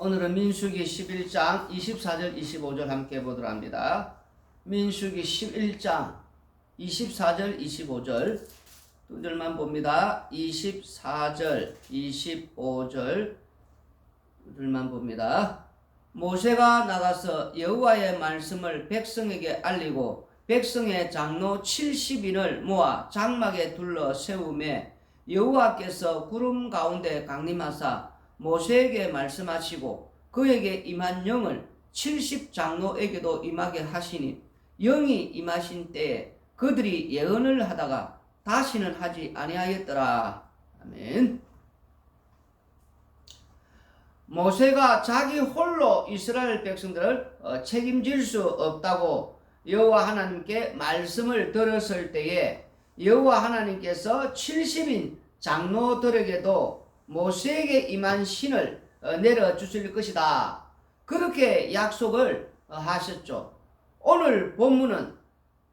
오늘은 민수기 11장 24절 25절 함께 보도록 합니다. 민수기 11장 24절 25절 두 절만 봅니다. 24절 25절 두 절만 봅니다. 모세가 나가서 여호와의 말씀을 백성에게 알리고 백성의 장로 70인을 모아 장막에 둘러 세우매 여호와께서 구름 가운데 강림하사 모세에게 말씀하시고 그에게 임한 영을 70장로에게도 임하게 하시니 영이 임하신 때에 그들이 예언을 하다가 다시는 하지 아니하였더라. 아멘. 모세가 자기 홀로 이스라엘 백성들을 책임질 수 없다고 여호와 하나님께 말씀을 들었을 때에 여호와 하나님께서 70인 장로들에게도 모세에게 임한 신을 내려주실 것이다. 그렇게 약속을 하셨죠. 오늘 본문은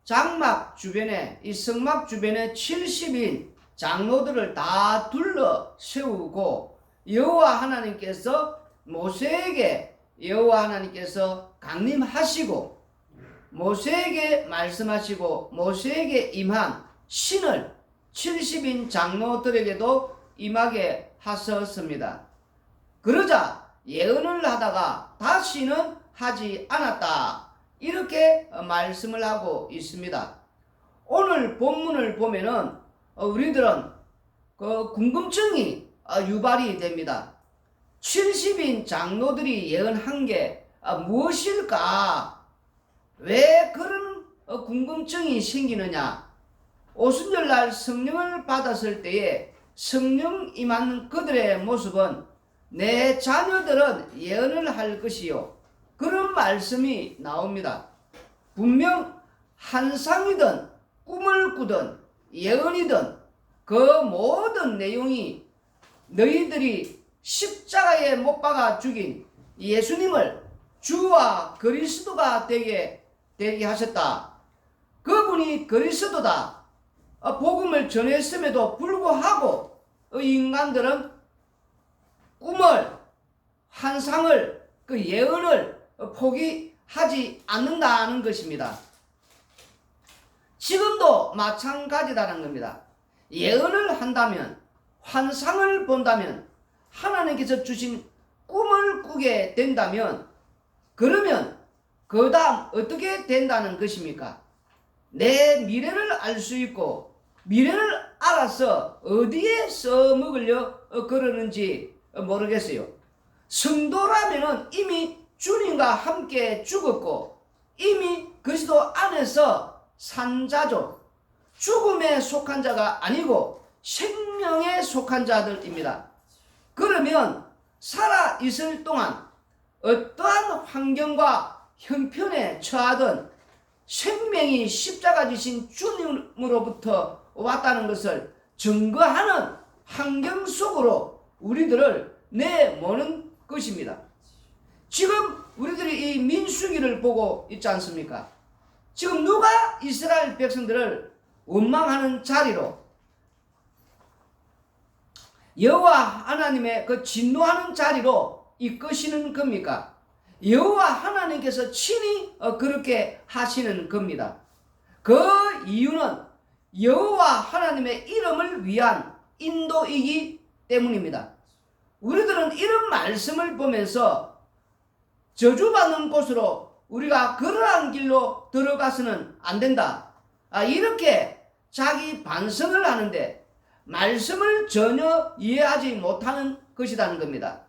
장막 주변에, 이 성막 주변에 70인 장로들을 다 둘러 세우고 여호와 하나님께서 모세에게 여호와 하나님께서 강림하시고 모세에게 말씀하시고 모세에게 임한 신을 70인 장로들에게도 임하게 하셨습니다. 그러자 예언을 하다가 다시는 하지 않았다. 이렇게 말씀을 하고 있습니다. 오늘 본문을 보면은 우리들은 그 궁금증이 유발이 됩니다. 70인 장로들이 예언한 게 무엇일까? 왜 그런 궁금증이 생기느냐? 오순절날 성령을 받았을 때에 성령 임한 그들의 모습은 내 자녀들은 예언을 할 것이요. 그런 말씀이 나옵니다. 분명 환상이든 꿈을 꾸든 예언이든 그 모든 내용이 너희들이 십자가에 못 박아 죽인 예수님을 주와 그리스도가 되게 하셨다. 그분이 그리스도다. 복음을 전했음에도 불구하고 인간들은 꿈을, 환상을, 그 예언을 포기하지 않는다는 것입니다. 지금도 마찬가지다는 겁니다. 예언을 한다면, 환상을 본다면, 하나님께서 주신 꿈을 꾸게 된다면, 그러면 그 다음 어떻게 된다는 것입니까? 내 미래를 알 수 있고 미래를 알아서 어디에 써먹으려 그러는지 모르겠어요. 성도라면은 이미 주님과 함께 죽었고 이미 그리스도 안에서 산 자죠. 죽음에 속한 자가 아니고 생명에 속한 자들입니다. 그러면 살아 있을 동안 어떠한 환경과 형편에 처하든 생명이 십자가 지신 주님으로부터 왔다는 것을 증거하는 환경 속으로 우리들을 내모는 것입니다. 지금 우리들이 이 민수기를 보고 있지 않습니까? 지금 누가 이스라엘 백성들을 원망하는 자리로 여호와 하나님의 그 진노하는 자리로 이끄시는 겁니까? 여호와 하나님께서 친히 그렇게 하시는 겁니다. 그 이유는 여호와 하나님의 이름을 위한 인도이기 때문입니다. 우리들은 이런 말씀을 보면서 저주받는 곳으로 우리가 그러한 길로 들어가서는 안 된다. 이렇게 자기 반성을 하는데 말씀을 전혀 이해하지 못하는 것이라는 겁니다.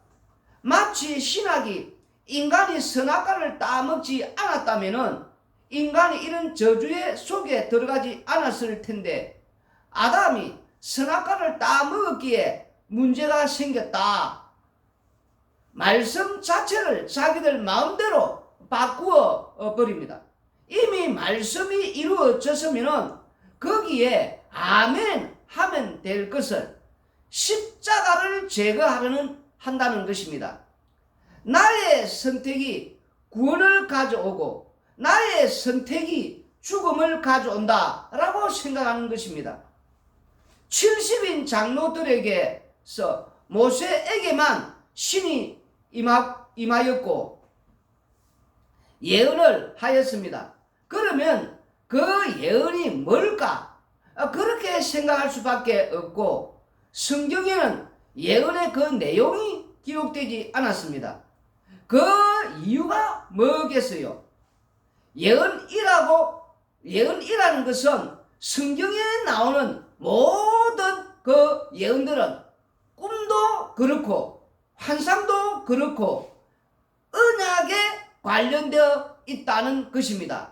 마치 신학이 인간이 선악과를 따먹지 않았다면은 인간이 이런 저주의 속에 들어가지 않았을 텐데 아담이 선악과를 따먹었기에 문제가 생겼다. 말씀 자체를 자기들 마음대로 바꾸어 버립니다. 이미 말씀이 이루어졌으면은 거기에 아멘 하면 될 것을 십자가를 제거하려는 한다는 것입니다. 나의 선택이 구원을 가져오고 나의 선택이 죽음을 가져온다 라고 생각하는 것입니다. 70인 장로들에게서 모세에게만 신이 임하고 임하였고 예언을 하였습니다. 그러면 그 예언이 뭘까? 그렇게 생각할 수밖에 없고 성경에는 예언의 그 내용이 기록되지 않았습니다. 그 이유가 뭐겠어요? 예언이라는 것은 성경에 나오는 모든 그 예언들은 꿈도 그렇고 환상도 그렇고 언약에 관련되어 있다는 것입니다.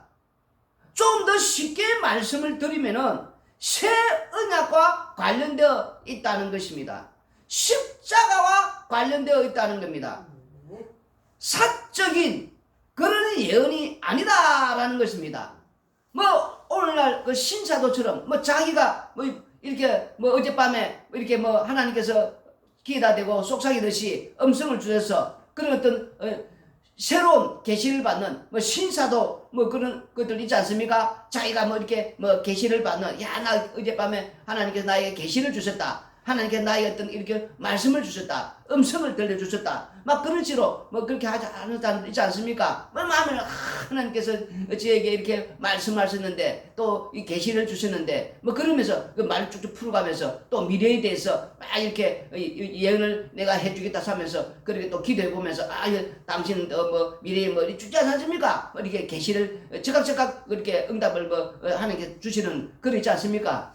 좀 더 쉽게 말씀을 드리면은 새 언약과 관련되어 있다는 것입니다. 십자가와 관련되어 있다는 겁니다. 사적인 그런 예언이 아니다라는 것입니다. 뭐 오늘날 그 신사도처럼 뭐 자기가 뭐 이렇게 뭐 어젯밤에 이렇게 뭐 하나님께서 기회다 대고 속삭이듯이 음성을 주셔서 그런 어떤 새로운 계시를 받는 뭐 신사도 뭐 그런 것들 있지 않습니까? 자기가 뭐 이렇게 뭐 계시를 받는 야 나 어젯밤에 하나님께서 나에게 계시를 주셨다. 하나님께서 나에게 어떤 이렇게 말씀을 주셨다. 음성을 들려주셨다. 막 그런 식으로 뭐 그렇게 하지 않는 사람 있지 않습니까? 뭐 마음에 하나님께서 저에게 이렇게 말씀하셨는데 또 이 계시를 주셨는데 뭐 그러면서 그 말을 쭉쭉 풀어가면서 또 미래에 대해서 막 이렇게 예언을 내가 해주겠다 하면서 그렇게 또 기도해 보면서 당신은 뭐 미래에 뭐 주지 않습니까? 뭐 이렇게 계시를 즉각 그렇게 응답을 뭐 하나님께 주시는 그러 있지 않습니까?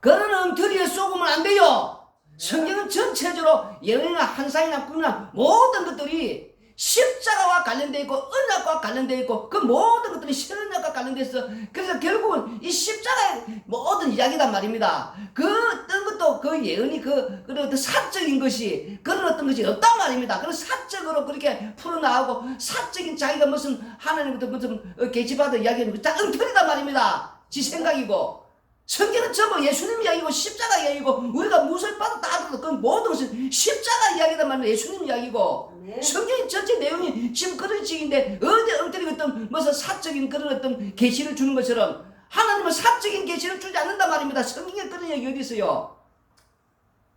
그런 엉터리에 속으면 안 돼요. 성경은 전체적으로 예언이나 환상이나 꿈이나 모든 것들이 십자가와 관련되어 있고 언약과 관련되어 있고 그 모든 것들이 신언약과 관련되어 있어. 그래서 결국은 이 십자가의 모든 이야기단 말입니다. 그 어떤 것도 그 예언이 그런 어떤 사적인 것이 그런 어떤 것이 없단 말입니다. 그런 사적으로 그렇게 풀어나가고 사적인 자기가 무슨 하나님부터 무슨 계시받은 이야기는 그 다 엉터리단 말입니다. 지 생각이고 성경은 전부 예수님 이야기고 십자가 이야기고 우리가 무엇을 봐도 다 그 모든 것은 십자가 이야기단 말이에요. 예수님 이야기고 네. 성경의 전체 내용이 지금 그런 식인데 어디 엉터리 어떤 무슨 사적인 그런 어떤 계시를 주는 것처럼 하나님은 사적인 계시를 주지 않는단 말입니다. 성경에 그런 얘기 어디 있어요?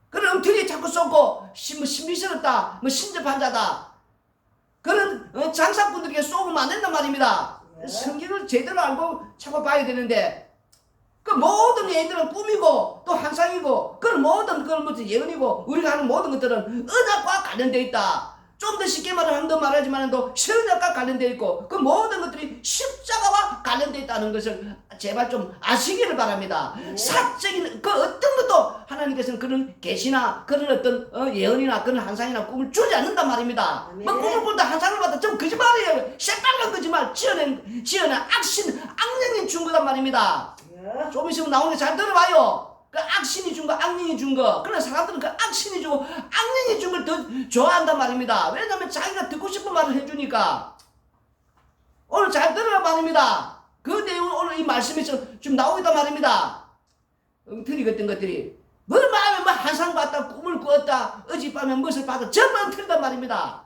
그런 엉터리에 자꾸 쏟고 뭐 신비스럽다 뭐 신접한 자다 그런 장사꾼들에게 쏘면 안 된단 말입니다. 네. 성경을 제대로 알고 자꾸 봐야 되는데 그 모든 예언들은 꿈이고 또 환상이고 그런 모든 그런 것들 예언이고 우리가 하는 모든 것들은 언약과 관련되어 있다. 좀 더 쉽게 말하면 더 말하지만도 신약과 관련되어 있고 그 모든 것들이 십자가와 관련되어 있다는 것을 제발 좀 아시기를 바랍니다. 네. 사적인 그 어떤 것도 하나님께서는 그런 계시나 그런 어떤 예언이나 그런 환상이나 꿈을 주지 않는단 말입니다. 네. 뭐 꿈을 꾼다 환상을 받다 좀 거짓말이에요. 새빨간 거짓말 지어낸 악령이 준 거란 말입니다. 좀 있으면 나오는 게 잘 들어봐요. 그 악신이 준 거, 악령이 준 거. 그러나 사람들은 그 악신이 주고 악령이 준 걸 더 좋아한단 말입니다. 왜냐하면 자기가 듣고 싶은 말을 해주니까. 오늘 잘 들어라 말입니다. 그 내용은 오늘 이 말씀에서 좀 나오겠단 말입니다. 엉터리 같은 것들이 뭐 마음에 뭐 환상 봤다, 꿈을 꾸었다, 어젯밤에 무엇을 봤다, 전부 엉터리단 말입니다.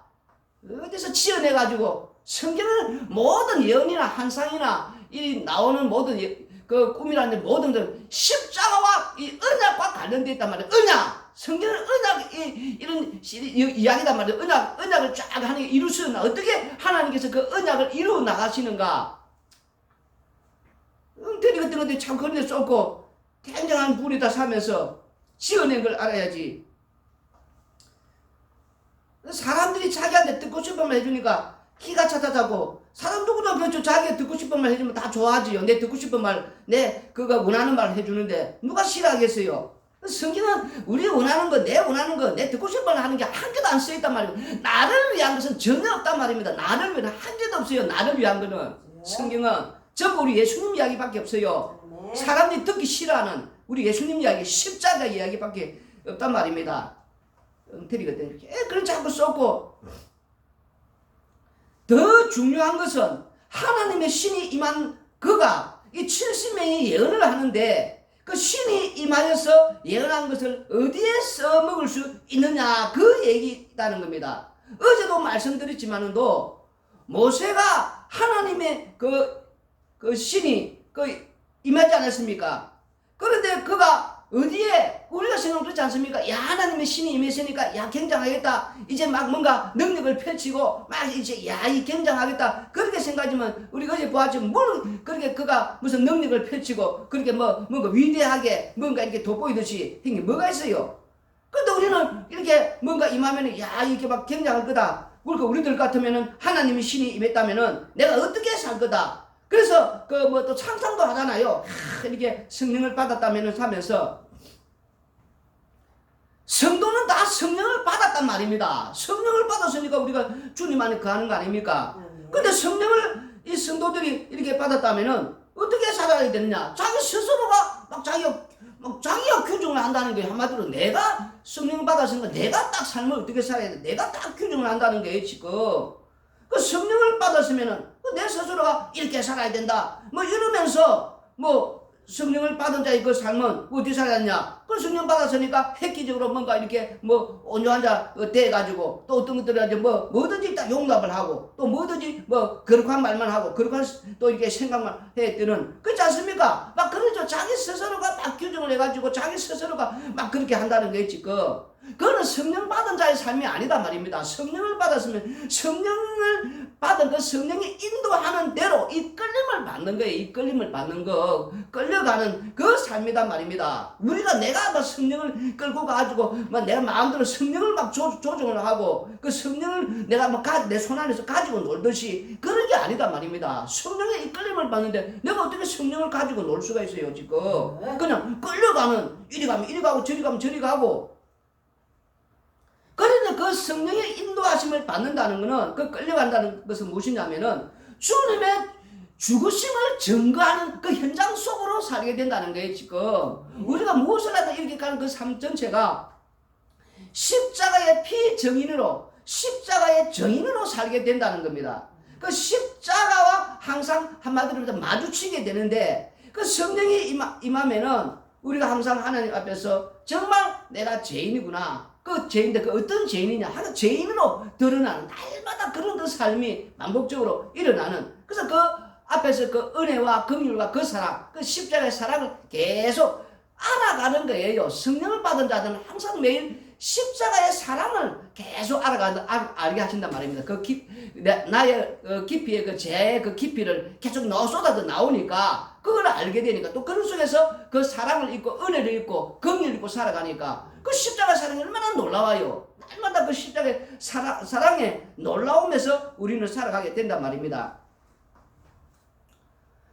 어디서 지어내가지고 성경은 모든 예언이나 환상이나 이 나오는 모든 그 꿈이라는 모든 것들 십자가와 이 언약과 관련되어 있단 말이에요. 언약. 성경은 언약 이런 이야기단 말이에요. 언약을 쫙 하는 게 이루시나 어떻게 하나님께서 그 언약을 이루어 나가시는가? 엉터리 같은 것들 참 그런 데 쏟고 굉장한 불이다 사면서 지어낸 걸 알아야지. 사람들이 자기한테 듣고 싶은 말 해주니까 기가 차다자고 사람 누구나 그렇죠. 자기가 듣고 싶은 말 해주면 다 좋아하지요. 내 듣고 싶은 말, 내 그가 원하는 말 해주는데 누가 싫어하겠어요? 성경은 우리 원하는 거, 내 원하는 거, 내 듣고 싶은 말 하는 게 한 개도 안 쓰여있단 말이에요. 나를 위한 것은 전혀 없단 말입니다. 나를 위한 한 개도 없어요. 나를 위한 거는 성경은 전부 우리 예수님 이야기밖에 없어요. 사람들이 듣기 싫어하는 우리 예수님 이야기, 십자가 이야기밖에 없단 말입니다. 엉터리거든. 이렇게 그런 자꾸 쏟고 더 중요한 것은 하나님의 신이 임한 그가 이 70명이 예언을 하는데 그 신이 임하여서 예언한 것을 어디에 써먹을 수 있느냐 그 얘기라는 겁니다. 어제도 말씀드렸지만도 모세가 하나님의 그 신이 임하지 않았습니까? 그런데 그가 어디에 우리가 생각하면 그렇지 않습니까? 야, 하나님의 신이 임했으니까, 야, 굉장하겠다. 이제 막 뭔가 능력을 펼치고, 막 이제, 야, 이 굉장하겠다. 그렇게 생각하지만, 우리가 어제 보았지만, 뭘, 그렇게 그가 무슨 능력을 펼치고, 그렇게 뭔가 위대하게, 뭔가 이렇게 돋보이듯이, 한 게 뭐가 있어요? 근데 우리는 이렇게 뭔가 임하면은, 야, 이렇게 막 굉장할 거다. 그러니까 우리들 같으면은, 하나님의 신이 임했다면은, 내가 어떻게 살 거다. 그래서, 또 상상도 하잖아요. 이렇게 성령을 받았다면은 하면서, 성도는 다 성령을 받았단 말입니다. 성령을 받았으니까 우리가 주님 안에 거하는 거 아닙니까? 근데 성령을 이 성도들이 이렇게 받았다면은 어떻게 살아야 되느냐? 자기 스스로가 막 자기가 규정을 한다는 게 한마디로 내가 성령을 받았으니까 내가 딱 삶을 어떻게 살아야 돼? 내가 딱 규정을 한다는 게 지금 그 성령을 받았으면은 내 스스로가 이렇게 살아야 된다. 이러면서 성령을 받은 자의 그 삶은 어떻게 살았냐? 그 성령 받았으니까 획기적으로 뭔가 이렇게 온유한 자 돼가지고 또 어떤 것들은 이제 뭐든지 딱 용납을 하고 또 뭐든지 거룩한 말만 하고 거룩한 또 이렇게 생각만 해뜨는 그렇지 않습니까? 막 그러죠. 자기 스스로가 막 규정을 해가지고 자기 스스로가 막 그렇게 한다는 게 있지. 그거는 성령 받은 자의 삶이 아니다 말입니다. 성령을 받았으면 성령을 받은 그 성령이 인도하는 대로 이끌림을 받는 거예요. 이끌림을 받는 거. 끌려가는 그 삶이단 말입니다. 우리가 내가 성령을 끌고 가지고 내가 마음대로 성령을 막 조정을 하고 그 성령을 내가 내 손 안에서 가지고 놀듯이 그런 게 아니다 말입니다. 성령의 이끌림을 받는데 내가 어떻게 성령을 가지고 놀 수가 있어요, 지금. 그냥 끌려가는 이리 가면 이리 가고 저리 가면 저리 가고 그런데 그 성령의 인도하심을 받는다는 것은 그 끌려간다는 것은 무엇이냐면은 주님의 죽으심을 증거하는 그 현장 속으로 살게 된다는 거예요, 지금. 우리가 무엇을 하다 이렇게 가는 그 삶 전체가 십자가의 피정인으로, 십자가의 정인으로 살게 된다는 겁니다. 그 십자가와 항상 한마디로 마주치게 되는데 그 성령이 임하면은 우리가 항상 하나님 앞에서 정말 내가 죄인이구나. 그 죄인데 그 어떤 죄인이냐 하는 죄인으로 드러나는 날마다 그런 그 삶이 반복적으로 일어나는 그래서 그 앞에서 그 은혜와 긍휼과 그 사랑 그 십자가의 사랑을 계속 알아가는 거예요. 성령을 받은 자들은 항상 매일 십자가의 사랑을 계속 알게 하신단 말입니다. 나의 깊이의 그 죄의 그 깊이를 계속 쏟아져 나오니까 그걸 알게 되니까 또 그런 속에서 그 사랑을 잊고 은혜를 잊고 긍휼을 잊고 살아가니까 그 십자가의 사랑이 얼마나 놀라워요. 날마다 그 십자가의 사랑에 놀라우면서 우리는 살아가게 된단 말입니다.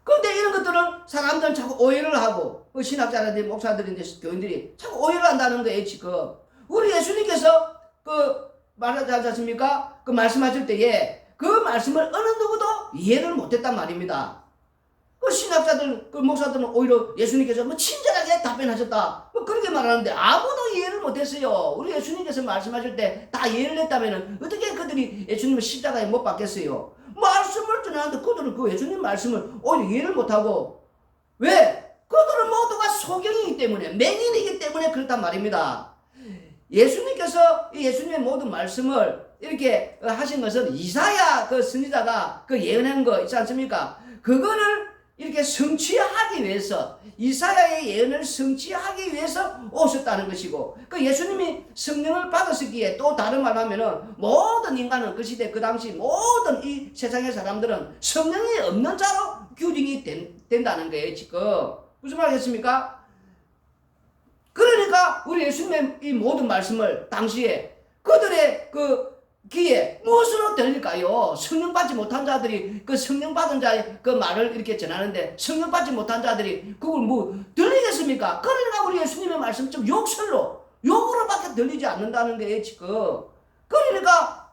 그런데 이런 것들을 사람들은 자꾸 오해를 하고 신학자라든지 목사들인지 교인들이 자꾸 오해를 한다는 거예요, 지금. 우리 예수님께서 말하지 않습니까? 그 말씀하실 때에 그 말씀을 어느 누구도 이해를 못했단 말입니다. 그 신학자들, 그 목사들은 오히려 예수님께서 친절하게 답변하셨다. 그렇게 말하는데 아무도 이해를 못했어요. 우리 예수님께서 말씀하실 때 다 이해를 했다면 어떻게 그들이 예수님을 십자가에 못 박겠어요? 말씀을 전하는데 그들은 그 예수님 말씀을 오히려 이해를 못하고 왜? 그들은 모두가 소경이기 때문에 맹인이기 때문에 그렇단 말입니다. 예수님께서 예수님의 모든 말씀을 이렇게 하신 것은 이사야 그 선지자가 그 예언한 거 있지 않습니까? 그거를 이렇게 성취하기 위해서 이사야의 예언을 성취하기 위해서 오셨다는 것이고 그 예수님이 성령을 받으시기에 또 다른 말 하면은 모든 인간은 그 시대 그 당시 모든 이 세상의 사람들은 성령이 없는 자로 규정이 된다는 거예요, 지금. 무슨 말이겠습니까? 그러니까 우리 예수님의 이 모든 말씀을 당시에 그들의 그 귀에 무엇으로 들릴까요? 성령 받지 못한 자들이 그 성령 받은 자의 그 말을 이렇게 전하는데 성령 받지 못한 자들이 그걸 들리겠습니까? 그러니까 우리 예수님의 말씀 좀 욕으로밖에 들리지 않는다는 거예요, 지금. 그러니까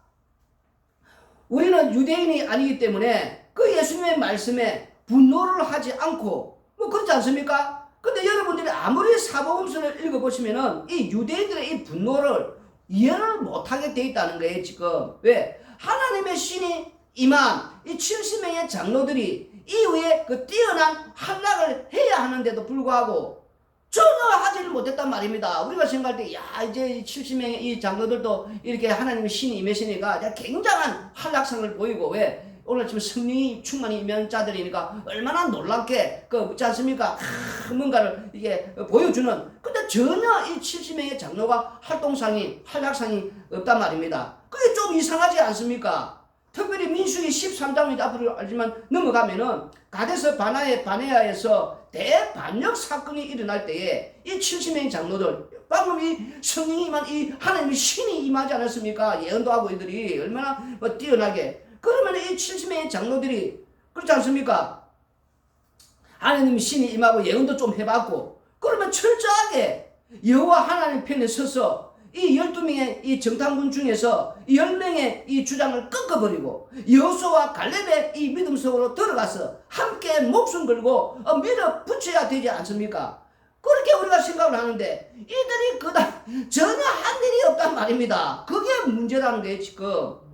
우리는 유대인이 아니기 때문에 그 예수님의 말씀에 분노를 하지 않고 그렇지 않습니까? 근데 여러분들이 아무리 사복음서를 읽어보시면은 이 유대인들의 이 분노를 이해를 못하게 돼 있다는 거예요, 지금. 왜? 하나님의 신이 임한 이 70명의 장로들이 이후에 그 뛰어난 활락을 해야 하는데도 불구하고 전혀 하지를 못했단 말입니다. 우리가 생각할 때, 이제 70명의 이 장로들도 이렇게 하나님의 신이 임하시니까 굉장한 활락상을 보이고, 왜? 오늘 아침에 성령이 충만히 임한 자들이니까 얼마나 놀랍게 그렇지 않습니까? 뭔가를 이게 보여주는. 근데 전혀 이 70명의 장로가 활동상이 활약상이 없단 말입니다. 그게 좀 이상하지 않습니까? 특별히 민수기 13장을 앞으로 알지만 넘어가면은 가데스 바네아에서 대반역 사건이 일어날 때에 이 70명의 장로들 방금 이 성령이 임한 이 하나님의 신이 임하지 않았습니까? 예언도 하고 이들이 얼마나 뛰어나게. 그러면 이 70명의 장로들이 그렇지 않습니까? 하나님의 신이 임하고 예언도 좀 해봤고 그러면 철저하게 여호와 하나님 편에 서서 이 12명의 이 정탐군 중에서 10명의 이 주장을 꺾어버리고 여호수아와 갈렙의 이 믿음 속으로 들어가서 함께 목숨 걸고 밀어붙여야 되지 않습니까? 그렇게 우리가 생각을 하는데 이들이 그다 전혀 한 일이 없단 말입니다. 그게 문제라는 거예요 지금.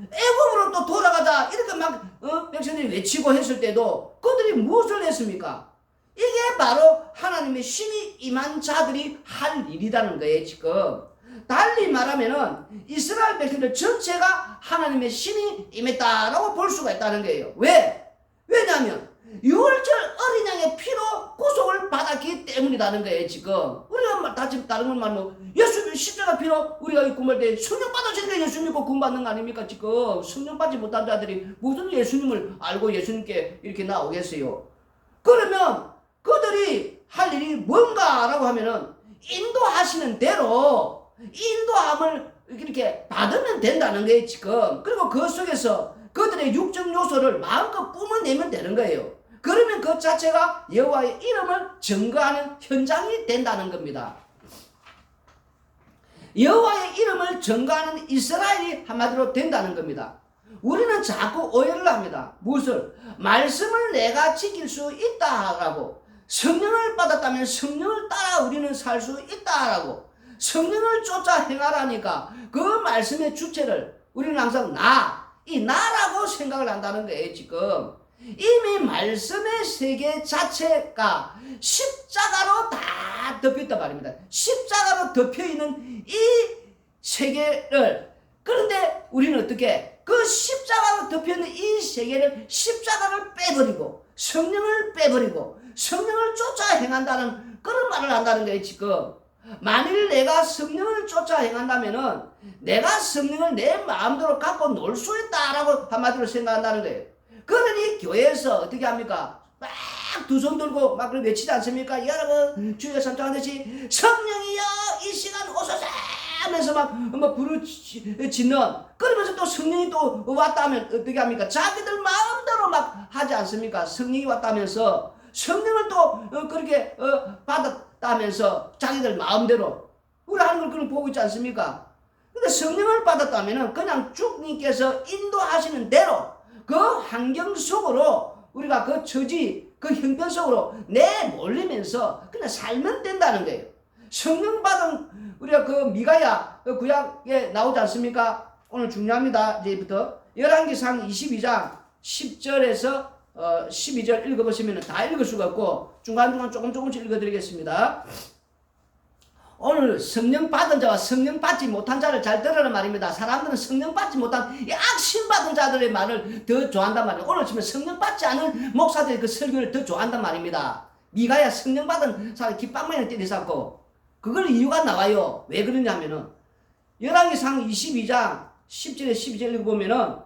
애굽으로 또 돌아가자 이렇게 막 백성들이 외치고 했을 때도 그들이 무엇을 했습니까? 이게 바로 하나님의 신이 임한 자들이 할 일이라는 거예요 지금. 달리 말하면은 이스라엘 백성들 전체가 하나님의 신이 임했다라고 볼 수가 있다는 거예요. 왜? 왜냐하면 유월절 어린 양의 피로 구속을 받았기 때문이라는 거예요 지금. 우리가 다른 건 말하면 예수 십자가 피로 우리가 구원할 때 성령 받아지니까 예수 믿고 구원받는 거 아닙니까 지금. 성령 받지 못한 자들이 무슨 예수님을 알고 예수님께 이렇게 나오겠어요. 그러면 그들이 할 일이 뭔가라고 하면은 인도하시는 대로 인도함을 이렇게 받으면 된다는 거예요 지금. 그리고 그 속에서 그들의 육적 요소를 마음껏 뿜어내면 되는 거예요. 그러면 그 자체가 여호와의 이름을 증거하는 현장이 된다는 겁니다. 여호와의 이름을 증거하는 이스라엘이 한마디로 된다는 겁니다. 우리는 자꾸 오해를 합니다. 무엇을? 말씀을 내가 지킬 수 있다라고, 성령을 받았다면 성령을 따라 우리는 살 수 있다라고, 성령을 쫓아 행하라니까 그 말씀의 주체를 우리는 항상 이 나라고 생각을 한다는 거예요 지금. 이미 말씀의 세계 자체가 십자가로 다 덮여있단 말입니다. 십자가로 덮여있는 이 세계를, 그런데 우리는 어떻게 그 십자가로 덮여있는 이 세계를 십자가를 빼버리고 성령을 빼버리고 성령을 쫓아 행한다는 그런 말을 한다는 거예요 지금. 만일 내가 성령을 쫓아 행한다면은 내가 성령을 내 마음대로 갖고 놀 수 있다라고 한마디로 생각한다는 거예요. 그러니 교회에서 어떻게 합니까? 막 두 손 들고 막 외치지 않습니까? 여러분 주여 삼창하듯이 성령이여 이 시간 오소서 하면서 막 부르짖는. 그러면서 또 성령이 또 왔다 하면 어떻게 합니까? 자기들 마음대로 막 하지 않습니까? 성령이 왔다면서 성령을 또 그렇게 받았다면서 자기들 마음대로 우리 하는 걸 그런 보고 있지 않습니까? 근데 성령을 받았다면은 그냥 주님께서 인도하시는 대로 그 환경 속으로 우리가 그 처지 그 형편 속으로 내몰리면서 그냥 살면 된다는 거예요. 성령 받은 우리가 그 미가야 그 구약에 나오지 않습니까? 오늘 중요합니다. 이제부터 열왕기상 22장 10절에서 12절 읽어보시면 다 읽을 수가 없고 중간중간 조금씩 읽어드리겠습니다. 오늘 성령 받은 자와 성령 받지 못한 자를 잘 들으란 말입니다. 사람들은 성령 받지 못한 이 악신 받은 자들의 말을 더 좋아한단 말이에요. 오늘 지금 성령 받지 않은 목사들의 그 설교를 더 좋아한단 말입니다. 미가야 성령 받은 사람 깃방망이를 때리셨고, 그걸 이유가 나와요. 왜 그러냐면은 열왕기상 22장 10절에 12절 읽어보면은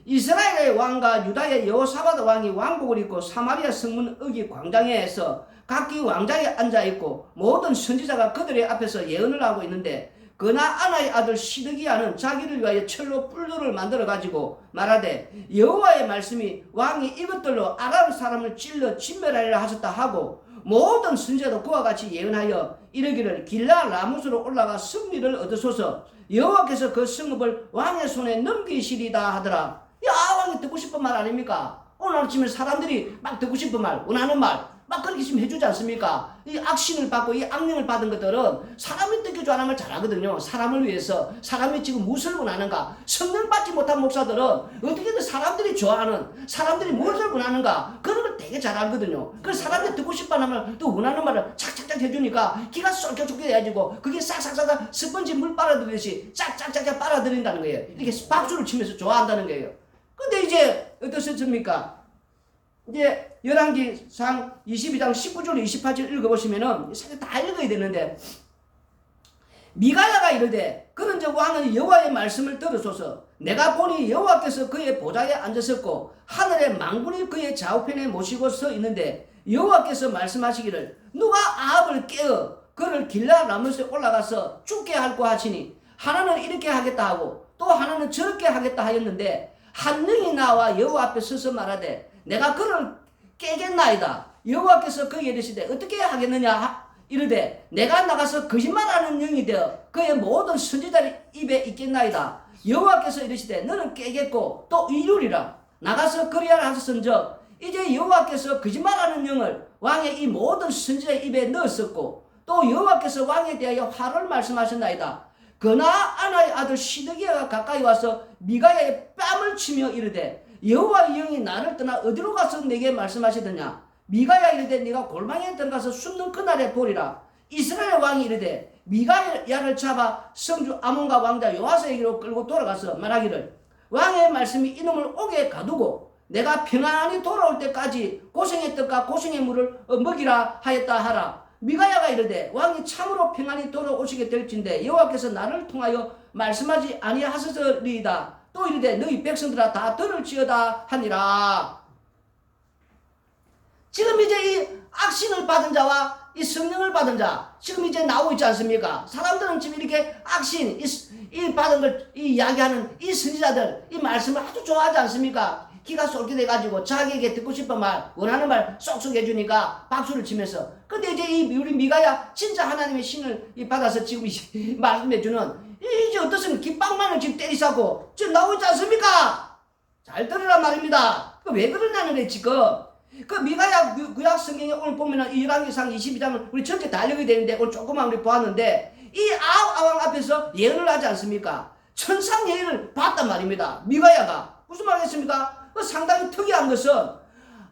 이스라엘의 왕과 유다의 여호사밧 왕이 왕복을 입고 사마리아 성문 어기 광장에서 각기 왕자에 앉아있고 모든 선지자가 그들의 앞에서 예언을 하고 있는데, 그나 아나의 아들 시드기야는 자기를 위하여 철로 뿔들을 만들어가지고 말하되 여호와의 말씀이 왕이 이것들로 아람 사람을 찔러 진멸하리라 하셨다 하고, 모든 선지자도 그와 같이 예언하여 이르기를 길라 라무스로 올라가 승리를 얻으소서, 여호와께서 그 성읍을 왕의 손에 넘기시리다 하더라. 왕이 듣고 싶은 말 아닙니까? 오늘 아침에 사람들이 막 듣고 싶은 말, 원하는 말 막 그렇게 좀 해주지 않습니까? 이 악신을 받고 이 악령을 받은 것들은 사람이 듣기 좋아하는 말 잘하거든요. 사람을 위해서 사람이 지금 무엇을 원하는가, 성령 받지 못한 목사들은 어떻게든 사람들이 좋아하는, 사람들이 무엇을 원하는가 그런 걸 되게 잘 알거든요. 그래서 사람들이 듣고 싶다는 말, 또 원하는 말을 착착착 해주니까 기가 쏠켜죽게 해가지고 그게 싹싹싹 스펀지 물 빨아들이듯이 짝짝짝짝 빨아들인다는 거예요. 이렇게 박수를 치면서 좋아한다는 거예요. 근데 이제 어떻습니까? 이제 열왕기상 22장 19절 28절 읽어보시면은 사실 다 읽어야 되는데, 미가야가 이르되 그런즉 왕은 여호와의 말씀을 들으소서. 내가 보니 여호와께서 그의 보좌에 앉으셨고 하늘의 만군이 그의 좌우편에 모시고 서 있는데, 여호와께서 말씀하시기를 누가 아합을 깨어 그를 길라 라못에 올라가서 죽게 할고 하시니, 하나는 이렇게 하겠다 하고 또 하나는 저렇게 하겠다 하였는데, 한 능이 나와 여호와 앞에 서서 말하되 내가 그를 깨겠나이다. 여호와께서 그에게 이르시되 어떻게 하겠느냐 이르되 내가 나가서 거짓말하는 영이 되어 그의 모든 선지자의 입에 있겠나이다. 여호와께서 이르시되 너는 깨겠고 또 이루리라. 나가서 그리하라 하셨은즉 이제 여호와께서 거짓말하는 영을 왕의 이 모든 선지자의 입에 넣었었고, 또 여호와께서 왕에 대하여 화를 말씀하셨나이다. 그나 아나의 아들 시드기야가 가까이 와서 미가야의 뺨을 치며 이르되 여호와의 영이 나를 떠나 어디로 가서 내게 말씀하시더냐. 미가야 이르되 네가 골방에 들어가서 숨는 그날에 보리라. 이스라엘 왕이 이르되 미가야를 잡아 성주 아몬과 왕자 요아스에게로 끌고 돌아가서 말하기를 왕의 말씀이 이놈을 옥에 가두고 내가 평안히 돌아올 때까지 고생의 떡과 고생의 물을 먹이라 하였다 하라. 미가야가 이르되 왕이 참으로 평안히 돌아오시게 될진데 여호와께서 나를 통하여 말씀하지 아니하셨으리이다. 또 이르되 너희 백성들아 다 들을지어다 하니라. 지금 이제 이 악신을 받은 자와 이 성령을 받은 자 지금 이제 나오고 있지 않습니까? 사람들은 지금 이렇게 악신 이 받은 걸 이야기하는 이 선지자들 이 말씀을 아주 좋아하지 않습니까? 기가 쏠게 돼가지고 자기에게 듣고 싶은 말 원하는 말 쏙쏙 해주니까 박수를 치면서, 근데 이제 이 우리 미가야 진짜 하나님의 신을 받아서 지금 말씀해주는 이제 어떻습니까? 깃방망을 지금 때리싸고 지금 나오고 있지 않습니까? 잘 들으란 말입니다. 왜 그러냐는 거예요 지금. 그 미가야 구약 성경에 오늘 보면은 이 열왕기상 22장을 우리 전체 다 읽어야 되는데 오늘 조금만 우리 보았는데, 이 아왕 앞에서 예언을 하지 않습니까? 천상 예언을 봤단 말입니다. 미가야가 무슨 말이겠습니까? 그 상당히 특이한 것은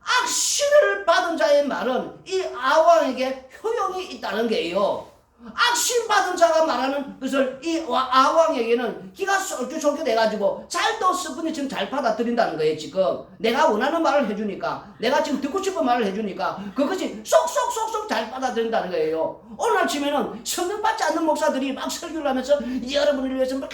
악신을 받은 자의 말은 이 아왕에게 효용이 있다는 게요. 악신 받은 자가 말하는 것을 이 아왕에게는 기가 쏠깃쏠깃 돼가지고 잘도 스푼이 지금 잘 받아들인다는 거예요. 지금 내가 원하는 말을 해주니까, 내가 지금 듣고 싶은 말을 해주니까 그것이 쏙쏙쏙쏙 잘 받아들인다는 거예요. 오늘 아침에는 성령 받지 않는 목사들이 막 설교를 하면서 여러분을 위해서 막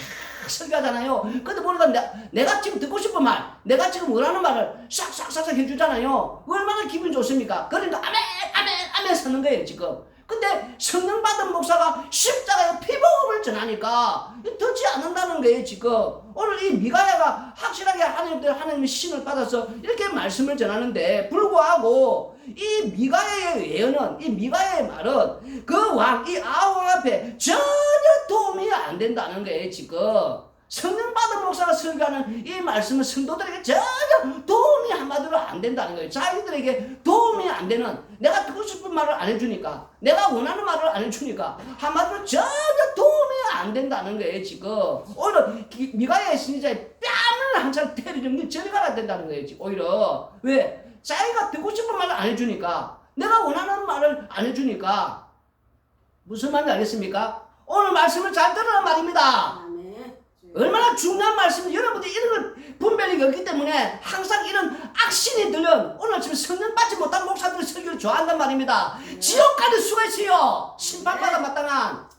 설교하잖아요. 근데 보니까 내가 지금 듣고 싶은 말, 내가 지금 원하는 말을 싹싹싹싹 해주잖아요. 얼마나 기분이 좋습니까? 그러니까 아멘 아멘 아멘 사는 거예요 지금. 근데 성령 받은 목사가 십자가의 피복음을 전하니까 듣지 않는다는 거예요 지금. 오늘 이 미가야가 확실하게 하나님의 신을 받아서 이렇게 말씀을 전하는데 불구하고 이 미가야의 예언은, 이 미가야의 말은 그 왕, 이 아왕 앞에 전혀 도움이 안 된다는 거예요 지금. 성령 받은 목사가 설교하는 이 말씀은 성도들에게 전혀 도움이 한마디로 안 된다는 거예요. 자기들에게 도움이 안 되는, 내가 듣고 싶은 말을 안 해주니까, 내가 원하는 말을 안 해주니까 한마디로 전혀 도움이 안 된다는 거예요 지금. 오히려 미가야의 선지자의 뺨을 한참 때리는 게 저리 가야 된다는 거예요 지금. 오히려 왜? 자기가 듣고 싶은 말을 안 해주니까, 내가 원하는 말을 안 해주니까. 무슨 말인지 알겠습니까? 오늘 말씀을 잘 들으란 말입니다. 얼마나 중요한 말씀이, 여러분들이 이런 걸 분별이 없기 때문에 항상 이런 악신이 들면 오늘 지금 성령 받지 못한 목사들의 설교를 좋아한단 말입니다. 지옥 가는 수가 있어요. 심판받아 마땅한.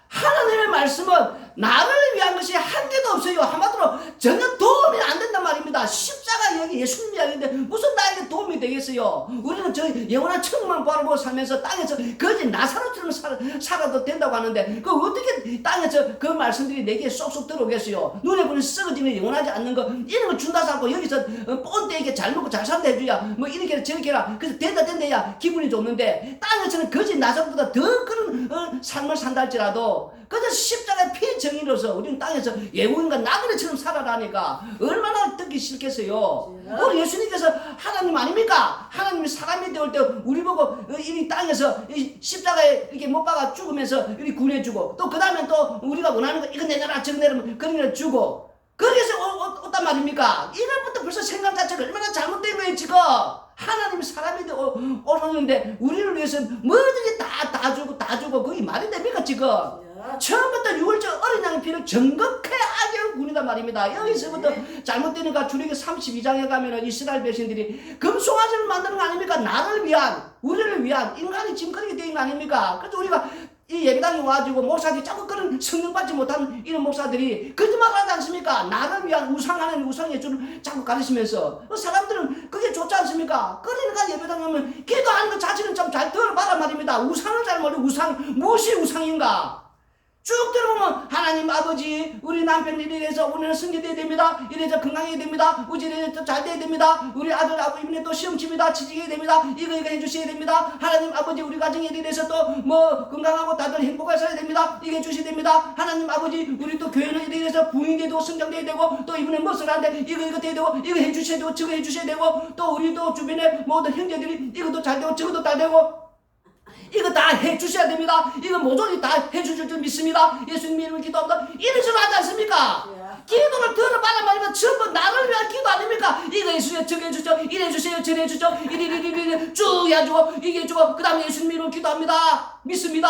하나님의 말씀은 나를 위한 것이 한 개도 없어요. 한마디로 전혀 도움이 안 된단 말입니다. 십자가 여기 예수님 이야기인데 무슨 나에게 도움이 되겠어요? 우리는 저 영원한 천국만 바라보고 살면서 땅에서 거짓 나사로처럼 살아도 된다고 하는데, 그 어떻게 땅에서 그 말씀들이 내게 쏙쏙 들어오겠어요? 눈에 보는 썩어지는 영원하지 않는 거 이런 거 준다 사고 여기서 뻔데에게 잘 먹고 잘 산다 해줘야 뭐 이렇게 저렇게라 그래서 된다 해야 기분이 좋는데, 땅에서는 거짓 나사로보다 더 그런 삶을 산다 할지라도 그저 십자가의 피 정의로서 우리는 땅에서 예고인과 나그네처럼 살아가니까 얼마나 듣기 싫겠어요. 우리 예수님께서 하나님 아닙니까? 하나님이 사람이 되올 때 우리 보고 이 땅에서 이 십자가에 이렇게 못 박아 죽으면서 이렇게 구해주고, 또 그 다음에 또 우리가 원하는 거 이거 내놔라 저거 내놓으면 그런 걸 주고, 거기서 어떤 말입니까? 이날부터 벌써 생각 자체가 얼마나 잘못된 거예요 지금. 하나님이 사람이 오셨는데 우리를 위해서 뭐든지 다 주고 그게 말이 됩니까 지금? 처음부터 6월절 어린 양의 피를 정극해 악의 군이단 말입니다. 여기서부터 잘못되니까 출애굽기 32장에 가면은 이스라엘 백성들이 금송아지를 만드는 거 아닙니까? 나를 위한, 우리를 위한 인간이 짐거리게 되는 거 아닙니까? 그래서 우리가 이 예배당에 와가지고 목사들이 자꾸 그런 성령 받지 못한 이런 목사들이 거짓말하지 않습니까? 나를 위한 우상하는 우상 예술을 자꾸 가르치면서 사람들은 그게 좋지 않습니까? 그러니까 예배당에 오면 기도하는 것 자체는 좀 잘 들어봐라 말입니다. 우상을 잘 모르고 무엇이 우상인가? 쭉 들어보면 하나님 아버지 우리 남편 이래서 오늘은 승리돼야 됩니다. 이래서 건강해야 됩니다. 우리 이래서 잘 돼야 됩니다. 우리 아들 이번에 또 시험 칩니다. 취직해야 됩니다. 이거 해주셔야 됩니다. 하나님 아버지 우리 가정에 이래서 또 뭐 건강하고 다들 행복하셔야 됩니다. 이거 해주셔야 됩니다. 하나님 아버지 우리 또 교회는 이래서 부흥이 되고 성장돼야 되고 또 이번에 무엇을 하는데 이거 돼야 되고 이거 해주셔야 되고 저거 해주셔야 되고 또 우리 또 주변에 모든 형제들이 이것도 잘 되고 저것도 잘 되고 이거 다 해주셔야 됩니다. 이거 모조리 다 해주실 줄 믿습니다. 예수님 이름으로 기도합니다. 이런 식으로 하지 않습니까? 기도를 들어봐라 말이면 전부 나를 위한 기도 아닙니까? 이거 해주세요, 저거 해주죠, 이래 해주세요, 저래 해주죠, 이래 쭉 해주고 이게 해주고 그 다음에 예수님 이름으로 기도합니다. 믿습니다.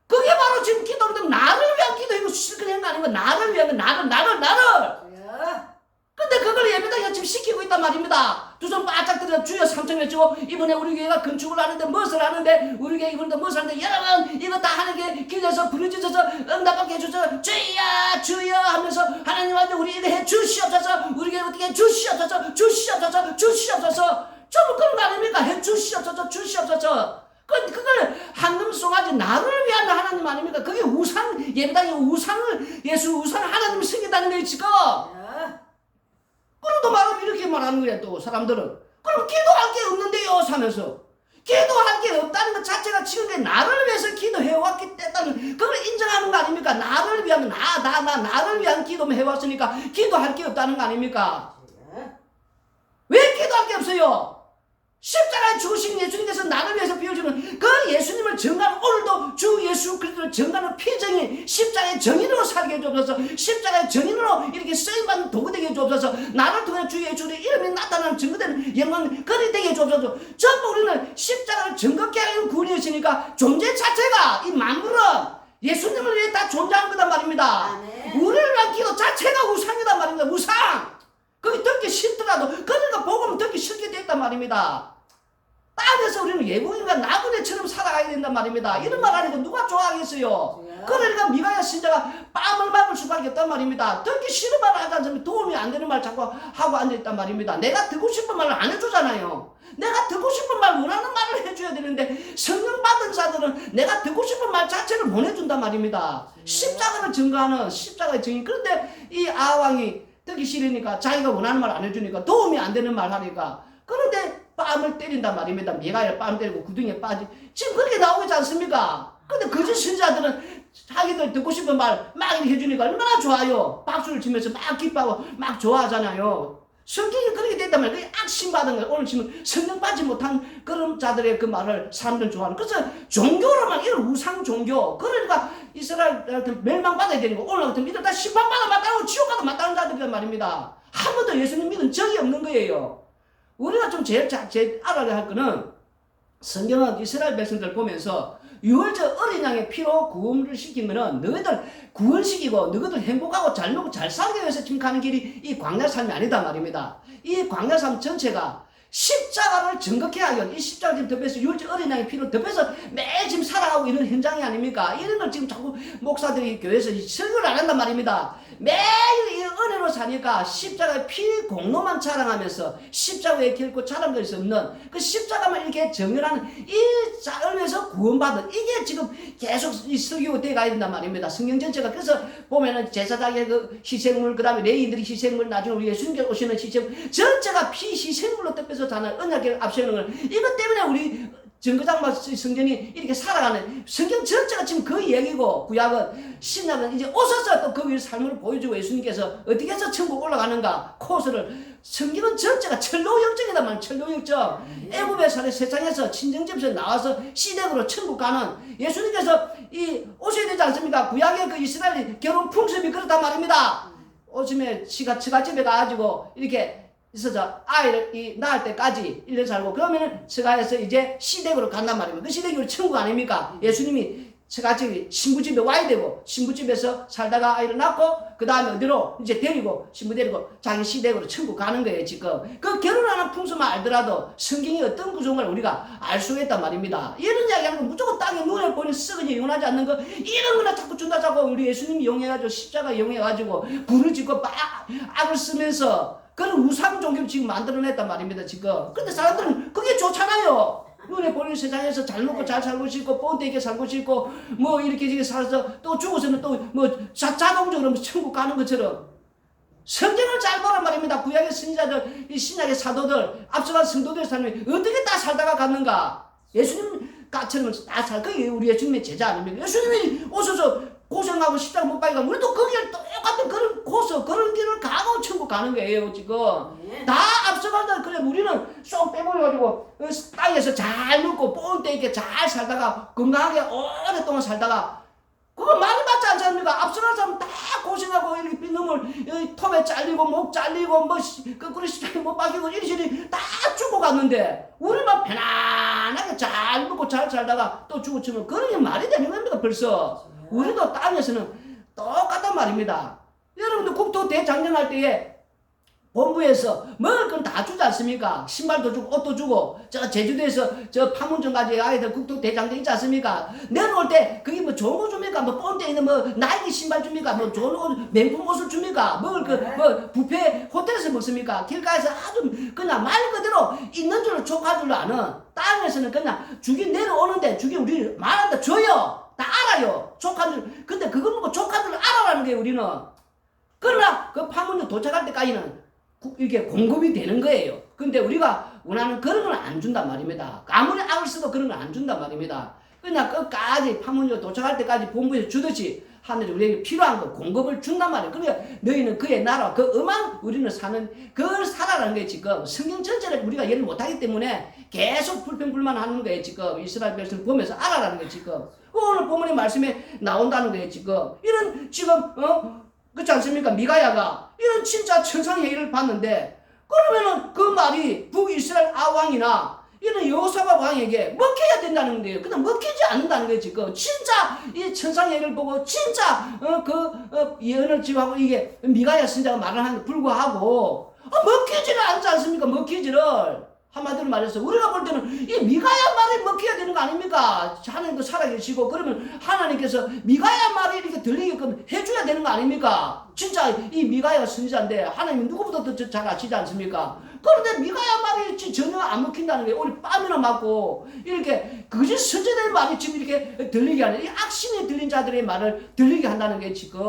그게 바로 지금 기도는 나를 위한 기도 이거 실컷 한거 아니고 나를 위한 거 나를 근데 그걸 예배당에 지금 시키고 있단 말입니다. 두 손 바짝 들어 주여 삼천 외치고 이번에 우리 교회가 건축을 하는데 무엇을 하는데 우리 교회 이번에 무엇을 하는데 여러분 이거 다 하는 게 기도해서 부르짖어서 응답하게 해주셔서 주여 주여 하면서 하나님한테 우리 이거 해 주시옵소서 우리 교회 어떻게 해 주시옵소서 전부 그런 거 아닙니까? 해 주시옵소서 그걸 황금송아지 나를 위한 하나님 아닙니까? 그게 우상 예배당이 우상을 예수 우상 하나님을 섬긴다는 거예요 지금. 그럼 또 말하면 이렇게 말하는 거야 또 사람들은. 그럼 기도할 게 없는데요 하면서 기도할 게 없다는 것 자체가 지금까지 나를 위해서 기도해왔기 때문에 그걸 인정하는 거 아닙니까? 나를 위한 나를 위한 기도만 해왔으니까 기도할 게 없다는 거 아닙니까? 왜 기도할 게 없어요? 십자가에 죽으신 예수님께서 나를 위해서 비워주는 그 예수님을 정하는 오늘도 주 예수 그리스도를 정하는 피정이 십자가의 정인으로 살게 해주옵소서. 십자가의 정인으로 이렇게 쓰임받는 도구 되게 해주옵소서. 나를 통해 주 예수의 이름이 나타나는 증거되는 영광 그리 되게 해주옵소서. 전부 우리는 십자가를 정겁게 하는 구원이었으니까 존재 자체가 이 만물은 예수님을 위해 다 존재하는 거단 말입니다. 아멘. 우리를 위한 기도 자체가 우상이단 말입니다. 우상. 그게 듣기 싫더라도 그러니까 복음 듣기 싫게 됐단 말입니다. 땅에서 우리는 예국인과 나그네처럼 살아가야 된단 말입니다. 이런 말 하니까 누가 좋아하겠어요? 그러니까 미가야 신자가 뺨을 맞을 수밖에 없단 말입니다. 듣기 싫은 말을 하지 않으면 도움이 안 되는 말 자꾸 하고 앉아있단 말입니다. 내가 듣고 싶은 말을 안 해주잖아요. 내가 듣고 싶은 말 원하는 말을 해줘야 되는데 성령 받은 자들은 내가 듣고 싶은 말 자체를 못 해준단 말입니다. 십자가를 증거하는 십자가의 증인. 그런데 이 아왕이 듣기 싫으니까 자기가 원하는 말 안 해주니까 도움이 안 되는 말 하니까 그런데 뺨을 때린단 말입니다. 미가엘 뺨 때리고 구덩이에 빠지 지금 그렇게 나오지 않습니까? 근데 거짓 신자들은 자기들 듣고 싶은 말 막 이렇게 해주니까 얼마나 좋아요. 박수를 치면서 막 기뻐하고 막 좋아하잖아요. 성경이 그렇게 됐단 말이에요. 그게 악심받은 거예요. 오늘 지금 성령 받지 못한 그런 자들의 그 말을 사람들은 좋아하는. 그래서 종교로만 이런 우상 종교. 그러니까 이스라엘한테 멸망받아야 되는 거. 오늘 같으면 이들 다 심판받아 마땅하고 지옥가도 마땅한 자들이란 말입니다. 한 번도 예수님 믿은 적이 없는 거예요. 우리가 좀 제일 알아야 할 거는 성경은 이스라엘 백성들 보면서 유월절 어린 양의 피로 구원을 시킨 거는 너희들 구원시키고 너희들 행복하고 잘 먹고 잘 살기 위해서 지금 가는 길이 이 광야 삶이 아니다 말입니다. 이 광야 삶 전체가 십자가를 증거케 하여 이 십자가 지금 덮여서 유월절 어린 양의 피로 덮여서 매일 지금 살아가고 있는 현장이 아닙니까? 이런 걸 지금 자꾸 목사들이 교회에서 설교를 안 한단 말입니다. 매일 이 은혜로 사니까 십자가의 피 공로만 자랑하면서 십자가에 결코 자랑될 수 없는 그 십자가만 이렇게 정연하는 이 자를 위해서 구원받은 이게 지금 계속 이 설교가 돼가야 된단 말입니다. 성경 전체가. 그래서 보면은 제사장의 그 희생물, 그 다음에 레위인들이 희생물, 나중에 우리 예수님께서 오시는 희생물 전체가 피 희생물로 덮여서 자는 언약을 앞세우는 걸 이것 때문에 우리 정거장마 성전이 이렇게 살아가는 성경 전체가 지금 그 얘기고 구약은 신약은 이제 오셔서 또 그 위에 삶을 보여주고 예수님께서 어떻게 해서 천국 올라가는가 코스를 성경은 전체가 철로역정이다 말 철로역정. 애굽의 살에 세상에서 친정집에서 나와서 시댁으로 천국 가는 예수님께서 이 오셔야 되지 않습니까? 구약의 그 이스라엘 결혼 풍습이 그렇단 말입니다. 오시면 처가집에 가가지고 이렇게 있어서 아이를 낳을 때까지 1년 살고 그러면은 처가에서 이제 시댁으로 간단 말입니다. 그 시댁이 우리 천국 아닙니까? 예수님이 같이 신부집에 와야 되고 신부집에서 살다가 아이를 낳고 그 다음에 어디로 이제 데리고 신부 데리고 자기 시댁으로 천국 가는 거예요. 지금 그 결혼하는 풍수만 알더라도 성경이 어떤 구성을 우리가 알 수 있단 말입니다. 이런 이야기하는 건 무조건 땅에 눈에 보이는 썩은이 이용하지 않는 거 이런 거나 자꾸 준다 자꾸 우리 예수님이 이용해가지고 십자가 이용해가지고 불을 짓고 악을 쓰면서 그런 우상 종교를 지금 만들어냈단 말입니다. 지금 근데 사람들은 그게 좋잖아요. 눈에 보이는 세상에서 잘 먹고 잘 살고 싶고 뻔되게 살고 싶고 뭐 이렇게 살아서 또 죽어서는 또 뭐 자동적으로 천국 가는 것처럼 성경을 잘 보란 말입니다. 구약의 선지자들, 이 신약의 사도들, 앞서간 성도들 사람이 어떻게 다 살다가 갔는가? 예수님처럼 다 그게 우리 예수님의 제자 아닙니까? 예수님이 오셔서 고생하고 십자가 못 박이가 우리도 거기에 똑같은 그런 그런 길을 가고 천국 가는 거예요. 지금 다 앞서간다. 그래 우리는 쏙 빼버려가지고 땅에서 잘 먹고 뻔때 있게 잘 살다가 건강하게 오랫동안 살다가 그거 많이 받지 않지 않습니까? 앞서간 사람 다 고생하고 이렇게 비놈을 톱에 잘리고 목 잘리고 뭐 거꾸로 십자가 못 박이고 이리저리 다 죽고 갔는데 우리만 편안하게 잘 먹고 잘 살다가 또 죽어치면 그런 게 말이 되는 겁니까 벌써? 우리도 땅에서는 똑같단 말입니다. 여러분들 국토 대장정할 때에 본부에서 먹을 건 다 주지 않습니까? 신발도 주고 옷도 주고 저 제주도에서 저 파문점까지 아이들 국토 대장정 있지 않습니까? 내려올 때 그게 뭐 좋은 거 줍니까? 뭐 본때 있는 뭐 나이키 신발 줍니까? 뭐 좋은 옷 명품 옷을 줍니까? 먹을 그 뭐 뷔페 호텔에서 먹습니까? 길가에서 아주 그냥 말 그대로 있는 줄로 족한 줄로 아는 땅에서는 그냥 죽이 내려오는데 죽이 우리 말한다 줘요. 다 알아요. 족한 줄. 근데 그거 먹고 족한 줄 알아라는 거예요 우리는. 그러나 그 파문점 도착할 때까지는 이게 공급이 되는 거예요. 근데 우리가 원하는 그런 건 안 준단 말입니다. 아무리 악을 써도 그런 건 안 준단 말입니다. 그러나 끝까지 파문점 도착할 때까지 본부에서 주듯이 하늘이 우리에게 필요한 거 공급을 준단 말이에요. 그러니까 너희는 그의 나라, 그 음한 우리는 사는 그걸 살아라는 거예요. 지금 성경 전체를 우리가 이해를 못하기 때문에 계속 불평불만하는 거예요. 지금 이스라엘 백성을 보면서 알아라는 거예요. 지금 오늘 본문의 말씀에 나온다는 거예요. 지금 이런 지금 그렇지 않습니까? 미가야가 이런 진짜 천상의 일을 봤는데 그러면은 그 말이 북이스라엘 아왕이나 이런 여호사밧 왕에게 먹혀야 된다는 거예요. 근데 먹히지 않는다는 거예요. 지금 진짜 이 천상의 일을 보고 진짜 예언을 지하고 이게 미가야 선자가 말을 하는데 불구하고 먹히지를 않지 않습니까? 먹히지를 한마디로 말해서 우리가 볼 때는 이 미가야 말이 먹혀야 되는 거 아닙니까? 하나님도 살아계시고 그러면 하나님께서 미가야 말이 이렇게 들리게끔 해줘야 되는 거 아닙니까? 진짜 이 미가야가 선지자인데 하나님이 누구보다 더 잘 아시지 않습니까? 그런데 미가야 말이 전혀 안 먹힌다는 게 우리 뺨이나 맞고 이렇게 거짓 선지자의 말이 지금 이렇게 들리게 하는 이 악신이 들린 자들의 말을 들리게 한다는 게 지금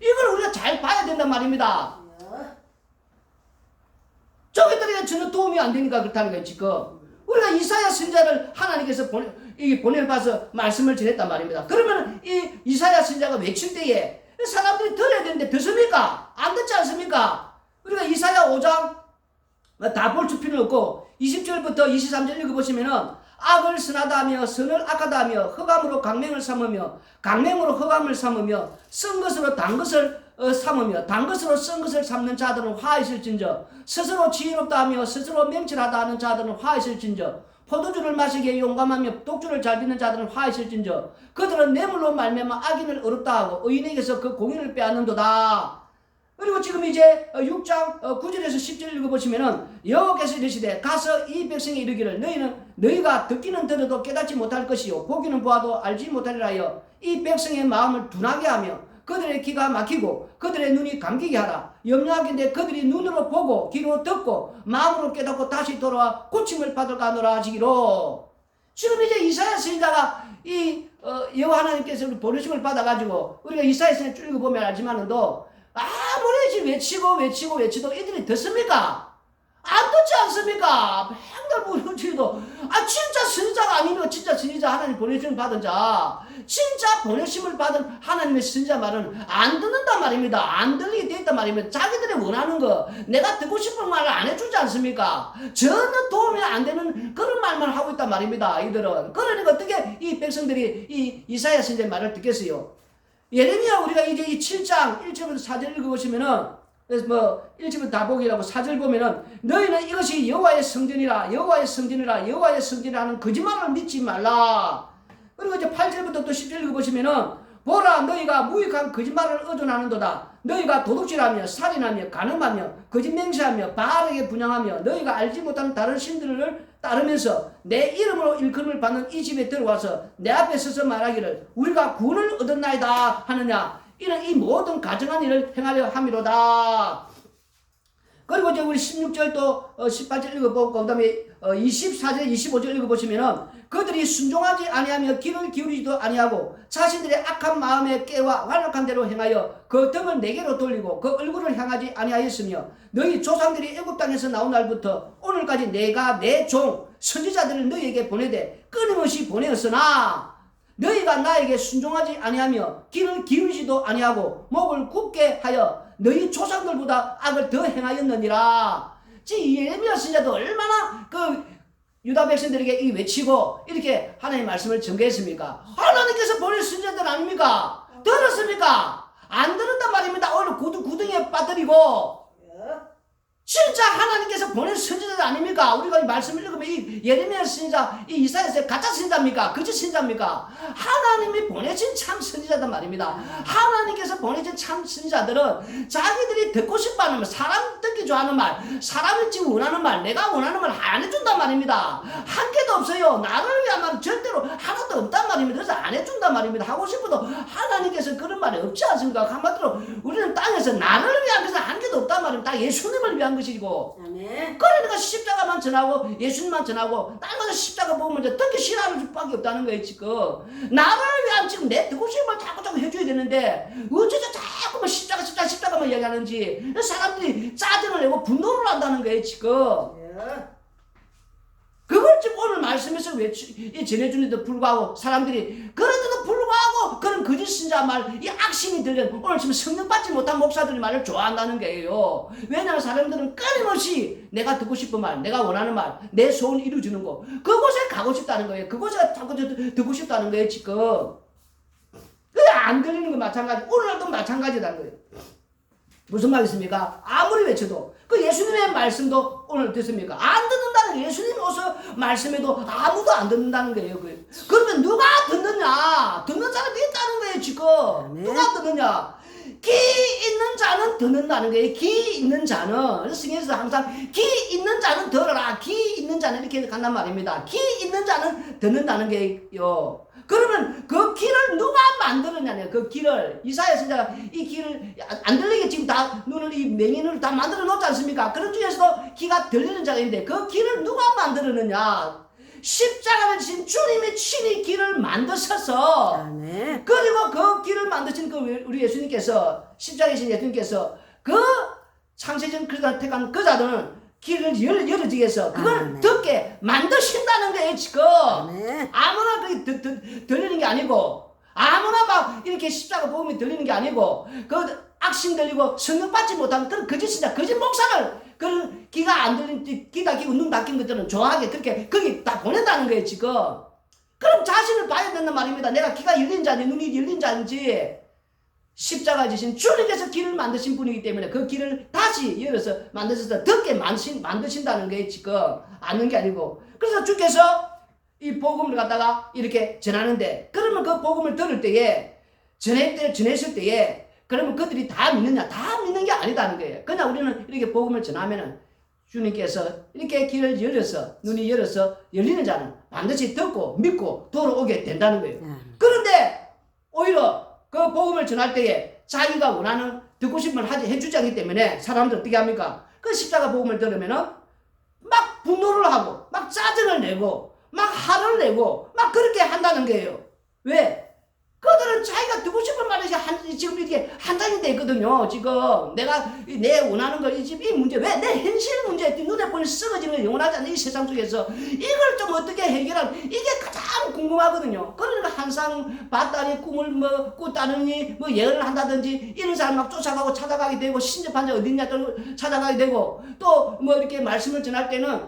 이걸 우리가 잘 봐야 된단 말입니다. 저기들에게 전혀 도움이 안 되니까 그렇다는 거예요, 지금. 우리가 이사야 선지자를 하나님께서 보내봐서 말씀을 전했단 말입니다. 그러면 이 이사야 선지자가 외칠 때에 사람들이 들어야 되는데 듣습니까? 안 듣지 않습니까? 우리가 이사야 5장 다 볼 필요는 없고 20절부터 23절 읽어보시면은 악을 선하다 하며 선을 악하다 하며 흑암으로 강맹을 삼으며 강맹으로 흑암을 삼으며 쓴 것으로 단 것을 삼으며 단 것으로 쓴 것을 삼는 자들은 화 있을진저 스스로 지혜롭다 하며 스스로 맹철하다 하는 자들은 화 있을진저 포도주를 마시기에 용감하며 독주를 잘 빚는 자들은 화 있을진저 그들은 뇌물로 말미암아 악인을 어렵다 하고 의인에게서 그 공의를 빼앗는도다. 그리고 지금 이제 6장 9절에서 10절 읽어보시면은 여호와께서 이르시되 가서 이 백성이 이르기를 너희가 듣기는 들어도 깨닫지 못할 것이요 보기는 보아도 알지 못하리라 하여 이 백성의 마음을 둔하게 하며 그들의 귀가 막히고 그들의 눈이 감기게 하라. 염려하긴데 그들이 눈으로 보고 귀로 듣고 마음으로 깨닫고 다시 돌아와 고침을 받을까 하노라 하시기로. 지금 이제 이사야 선지자가 이 여호와 하나님께서 보내심을 받아가지고 우리가 이사야 선지자 쭉 읽어보면 알지만은도 아무리 외치도 이들이 듣습니까? 안 듣지 않습니까? 맨날 부르지도 진짜 선지자가 아니면 진짜 선지자 하나님 보내심을 받은 자 진짜 보내심을 받은 하나님의 선지자 말은 안 듣는단 말입니다. 안 들리게 돼 있단 말입니다. 자기들이 원하는 거 내가 듣고 싶은 말을 안 해주지 않습니까? 전혀 도움이 안 되는 그런 말만 하고 있단 말입니다. 이들은. 그러니까 어떻게 이 백성들이 이 이사야 선지자의 말을 듣겠어요? 예레미야 우리가 이제 이 7장 1절부터 4절 읽어보시면은 그래서 뭐 1절부터 다 보기라고 4절 보면은 너희는 이것이 여호와의 성전이라 여호와의 성전이라 여호와의 성전이라 하는 거짓말을 믿지 말라. 그리고 이제 8절부터 또 10절 읽어보시면은 보라 너희가 무익한 거짓말을 의존하는도다. 너희가 도둑질하며 살인하며 간음하며 거짓 맹세하며 바알에게 분양하며 너희가 알지 못하는 다른 신들을 따르면서 내 이름으로 일컬음을 받는 이 집에 들어와서 내 앞에 서서 말하기를 우리가 구원을 얻었나이다 하느냐. 이는 이 모든 가증한 일을 행하려 함이로다. 그리고 이제 우리 16절 또 18절 읽어보고 그 다음에 24절 25절 읽어보시면은 그들이 순종하지 아니하며 귀를 기울이지도 아니하고 자신들의 악한 마음에 깨와 완악한 대로 행하여 그 등을 내게로 돌리고 그 얼굴을 향하지 아니하였으며 너희 조상들이 애굽 땅에서 나온 날부터 오늘까지 내가 내 종 선지자들을 너희에게 보내되 끊임없이 보내었으나 너희가 나에게 순종하지 아니하며 귀를 기울이지도 아니하고 목을 굳게 하여 너희 조상들보다 악을 더 행하였느니라. 이 예레미야 선지자도 얼마나 그 유다 백성들에게 이 외치고 이렇게 하나님의 말씀을 전개했습니까? 하나님께서 보낸 선지자들 아닙니까? 들었습니까? 안 들었단 말입니다. 오히려 구덩이에 빠뜨리고 진짜 하나님께서 보낸 선지자들 아닙니까? 우리가 이 말씀을 읽으면 이 예레미야 선지자, 이 이사야서 가짜 선지자입니까? 거짓 선지자입니까? 하나님이 보내신 참 선지자단 말입니다. 하나님께서 보내신 참 선지자들은 자기들이 듣고 싶어 하는 말, 사람 듣기 좋아하는 말, 사람이 지금 원하는 말, 내가 원하는 말 안 해준단 말입니다. 한 개도 없어요. 나를 위한 말은 절대로 하나도 없단 말입니다. 그래서 안 해준단 말입니다. 하고 싶어도 하나님께서 그런 말이 없지 않습니까? 한마디로 우리는 땅에서 나를 위한 것은 한 개도 없단 말입니다. 다 예수님을 위한 것이고. 아멘. 그러니까 십자가만 전하고 예수님만 전하고 딴 거는 십자가 보면 이제 듣기 싫어하는 수밖에 없다는 거예요. 지금 나를 위한 지금 내 듣고 싶은 말 자꾸 해줘야 되는데 어째서 자꾸만 십자가만 얘기하는지 사람들이 짜증을 내고 분노를 한다는 거예요. 지금 그걸 지금 오늘 말씀에서 전해주는데도 불구하고 사람들이 그런데도 불구하고 그런 거짓 신자 말, 이 악심이 들려 오늘 지금 성령 받지 못한 목사들의 말을 좋아한다는 거예요. 왜냐하면 사람들은 끊임없이 내가 듣고 싶은 말, 내가 원하는 말, 내 소원을 이루어주는 거 그곳에 가고 싶다는 거예요. 그곳에 자꾸 듣고 싶다는 거예요. 지금 그게 안 들리는 거 마찬가지. 오늘도 마찬가지라는 거예요. 무슨 말이십니까? 아무리 외쳐도 그 예수님의 말씀도 오늘 듣습니까? 안 듣는다는 거예요. 예수님이 어서 말씀해도 아무도 안 듣는다는 거예요. 그러면 누가 듣느냐? 듣는 사람이 있다는 거예요. 지금 누가 듣느냐? 기 있는 자는 듣는다는 거예요. 기 있는 자는 성경에서 항상 기 있는 자는 들어라. 기 있는 자는 이렇게 간단 말입니다. 기 있는 자는 듣는다는 거예요. 그러면 그 길을 누가 만들었냐냐. 그 길을 이사야 선지자가 이 길을 안 들리게 지금 다 눈을 이 맹인을 다 만들어 놓지 않습니까? 그런 중에서도 귀가 들리는 자가 있는데 그 길을 누가 만들었느냐. 십자가를 지신 주님이 친히 길을 만드셔서 아멘. 그리고 그 길을 만드신 그 우리 예수님께서 십자가에 계신 예수님께서 그 창세전 그를 택한 그 자들은 길을 열어주기 위해서 그걸 듣게 만드신다는 거예요. 지금 아무나 그게 들리는 게 아니고 아무나 막 이렇게 십자가 복음이 들리는 게 아니고 그 악심 들리고 성령 받지 못하는 그런 거짓 신자 거짓 목사를 그런 귀가 안 들린 귀가 끼고 눈 닫힌 것들은 좋아하게 그렇게 거기 다 보낸다는 거예요. 지금 그럼 자신을 봐야 된단 말입니다. 내가 귀가 열린 자인지 눈이 열린 자인지 십자가 지신 주님께서 길을 만드신 분이기 때문에 그 길을 다시 열어서 만드셔서 듣게 만드신다는 게 지금 아는 게 아니고 그래서 주께서 이 복음을 갖다가 이렇게 전하는데 그러면 그 복음을 들을 때에 전했을 때에 그러면 그들이 다 믿느냐? 다 믿는 게 아니다는 거예요. 그냥 우리는 이렇게 복음을 전하면은 주님께서 이렇게 길을 열어서 눈이 열어서 열리는 자는 반드시 듣고 믿고 돌아오게 된다는 거예요. 그런데 오히려 그 복음을 전할 때에 자기가 원하는 듣고 싶은 말 해주지 않기 때문에 사람들 어떻게 합니까? 그 십자가 복음을 들으면은 막 분노를 하고 막 짜증을 내고 막 화를 내고 막 그렇게 한다는 거예요. 왜? 그들은 자기가 듣고 싶은 말이 지금 이렇게 한단이 되거든요. 지금 내가 내 원하는 걸 이 문제 왜 내 현실 문제 눈에 보이는 썩어지는 영원하지 않는 이 세상 속에서 이걸 좀 어떻게 해결하면 이게 가장 궁금하거든요. 그러니까 항상 밭다니 꿈을 뭐 꾸다느니 뭐 예언을 한다든지 이런 사람 막 쫓아가고 찾아가게 되고 신접한 자 어딨냐 찾아가게 되고 또 뭐 이렇게 말씀을 전할 때는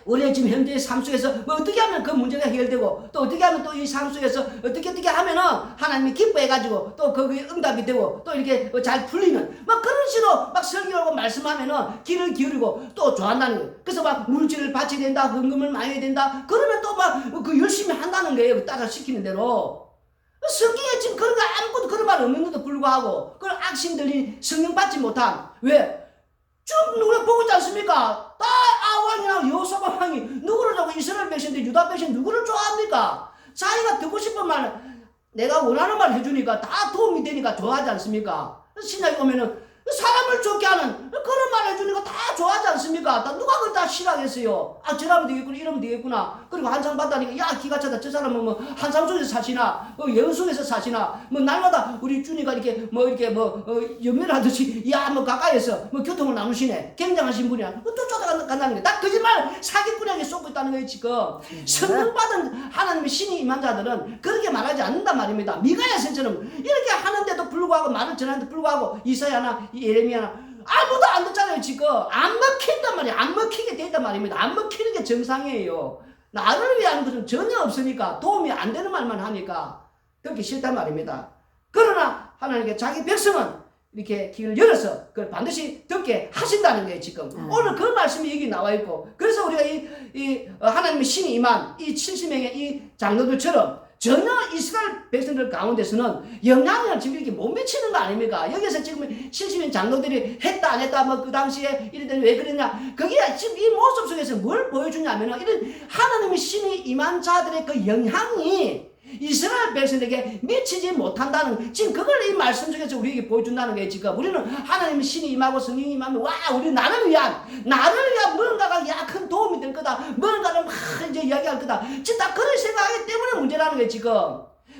우리의 지금 현재의 삶 속에서 뭐 어떻게 하면 그 문제가 해결되고 또 어떻게 하면 또 이 삶 속에서 어떻게 하면은 하나님이 기뻐해가지고 또 거기에 응답이 되고 또 이렇게 잘 풀리는 막 그런 식으로 막 설교하고 말씀하면은 귀를 기울이고 또 좋아한다는 거예요. 그래서 막 물질을 바쳐야 된다, 헌금을 많이 해야 된다. 그러면 또 막 그 열심히 한다는 거예요. 따라 시키는 대로. 성경에 지금 그런 거 아무것도 그런 말 없는데도 불구하고 그런 악신들이 성령 받지 못한 왜? 쭉 누구를 보고 있지 않습니까? 다 아왕이나 여호사밧 왕이 누구를 좋아하고 이스라엘 백성들 유다 백성 누구를 좋아합니까? 자기가 듣고 싶은 말 내가 원하는 말 해주니까 다 도움이 되니까 좋아하지 않습니까? 신약에 오면은 사람을 좋게 하는 그런 말 해주니까 다 좋아하지 않습니까? 다 누가 그걸 다 싫어하겠어요? 아 저러면 되겠구나 이러면 되겠구나. 그리고 한상 받다니까 야 기가 차다. 저 사람은 뭐 한상 속에서 사시나 예언 속에서 사시나 뭐 날마다 우리 주니까 이렇게 연매를 하듯이 야 뭐 가까이에서 뭐 교통을 나누시네. 굉장하신 분이야. 또 쫓아간다는 게 다 거짓말 사기꾼에게 쏟고 있다는 거예요 지금. 성령 받은 하나님의 신이 임한 자들은 그렇게 말하지 않는단 말입니다. 미가야 선처럼 이렇게 하는데도 불구하고 말을 전하는데도 불구하고 이사야나 예레미야나 아무도 안 듣잖아요 지금. 안 먹힌단 말이에요. 안 먹히게 돼 있단 말입니다. 안 먹히는 게 정상이에요. 나를 위한 것은 전혀 없으니까 도움이 안 되는 말만 하니까 듣기 싫단 말입니다. 그러나 하나님께 자기 백성은 이렇게 귀를 열어서 그걸 반드시 듣게 하신다는 거예요 지금. 오늘 그 말씀이 여기 나와 있고 그래서 우리가 이 하나님의 신이 임한 이 70명의 이 장로들처럼 전혀 이스라엘 백성들 가운데서는 영향을 지금 이렇게 못 미치는 거 아닙니까? 여기서 지금 70명 장로들이 했다 안 했다 뭐 그 당시에 이랬더니 왜 그랬냐? 그게 지금 이 모습 속에서 뭘 보여주냐면은 이런 하나님의 신이 임한 자들의 그 영향이 이스라엘 백성에게 미치지 못한다는 지금 그걸 이 말씀 중에서 우리에게 보여준다는 거예요 지금. 우리는 하나님의 신이 임하고 성령이 임하면 와 우리 나를 위한 뭔가가 큰 도움이 될 거다. 뭔가를 막 이제 이야기할 거다. 진짜 그런 생각하기 때문에 문제라는 거예요 지금.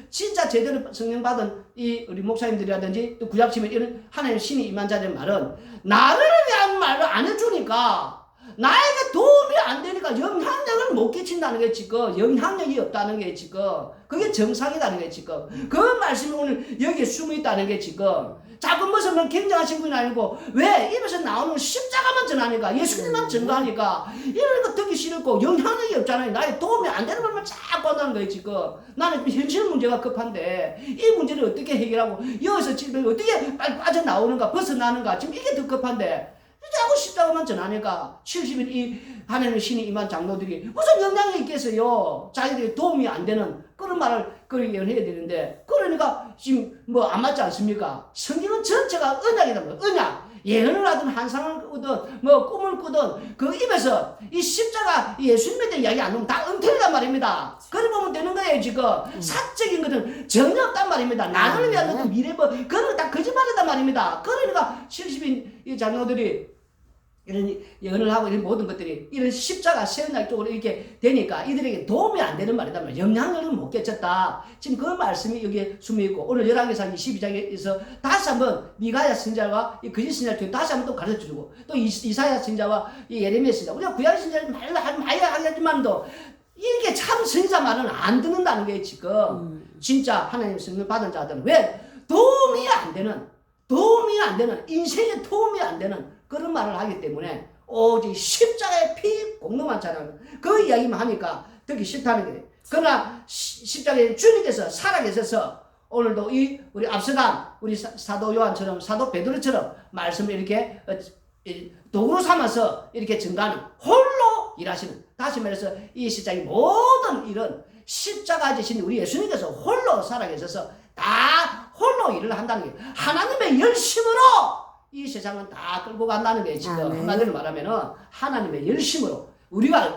진짜 제대로 성령 받은 이 우리 목사님들이라든지 또 구약시민 이런 하나님의 신이 임한 자들의 말은 나를 위한 말을 안 해주니까 나에게 도움이 안 되니까 영향력을 못 끼친다는 게 지금. 영향력이 없다는 게 지금. 그게 정상이라는 게 지금. 그 말씀이 오늘 여기에 숨어 있다는 게 지금. 자꾸 무슨 굉장하신 분이 아니고 왜 입에서 나오는 십자가만 전하니까 예수님만 전가하니까 이런 거 듣기 싫고 영향력이 없잖아요. 나의 도움이 안 되는 말만 자꾸 한다는 거예요 지금. 나는 현실 문제가 급한데 이 문제를 어떻게 해결하고 여기서 지금 어떻게 빨리 빠져나오는가 벗어나는가 지금 이게 더 급한데 자꾸 십자가만 전하니까 70일 이 하나님의 신이 임한 장로들이 무슨 영향이 있겠어요. 자기들이 도움이 안 되는 그런 말을 그렇게 해야 되는데 그러니까 지금 뭐 안 맞지 않습니까? 성경은 전체가 언약이다. 언약. 예언을 하든 환상을 꾸든 뭐 꿈을 꾸든 그 입에서 이 십자가 예수님에 대한 이야기 안 나오면 다 엉터리란 말입니다. 그래 보면 되는 거예요 지금. 사적인 것은 전혀 없단 말입니다. 나를 위한 것도 미래 뭐 그건 다 거짓말이단 말입니다. 그러니까 70인 이 장로들이 이런 예언을 하고 이런 모든 것들이 이런 십자가 세운날 쪽으로 이렇게 되니까 이들에게 도움이 안 되는 말이다 말이야. 영향력을 못 끼쳤다. 지금 그 말씀이 여기에 숨어 있고 오늘 열왕기상 22장에서 다시 한번 미가야 선자와 이 거짓 선자를 다시 한번 또 가르쳐 주고 또 이사야 선자와 이 예레미야 선자 우리가 구약 선자를 많이 하겠지만도 이게 참 선자 말은 안 듣는다는 게 지금. 진짜 하나님 성령 받은 자들은 왜 도움이 안 되는 인생에 도움이 안 되는 그런 말을 하기 때문에 오직 십자가의 피 공로만 자라는 그 이야기만 하니까 듣기 싫다는 거예요. 그러나 십자가의 주님께서 살아계셔서 오늘도 우리 앞서간 우리 사도 요한처럼 사도 베드로처럼 말씀을 이렇게 도구로 삼아서 이렇게 증가하는 홀로 일하시는, 다시 말해서 이 십자가의 모든 일은 십자가 지신 우리 예수님께서 홀로 살아계셔서 다 홀로 일을 한다는 게 하나님의 열심으로 이 세상은 다 끌고 간다는 게 지금. 한마디로 말하면은 하나님의 열심으로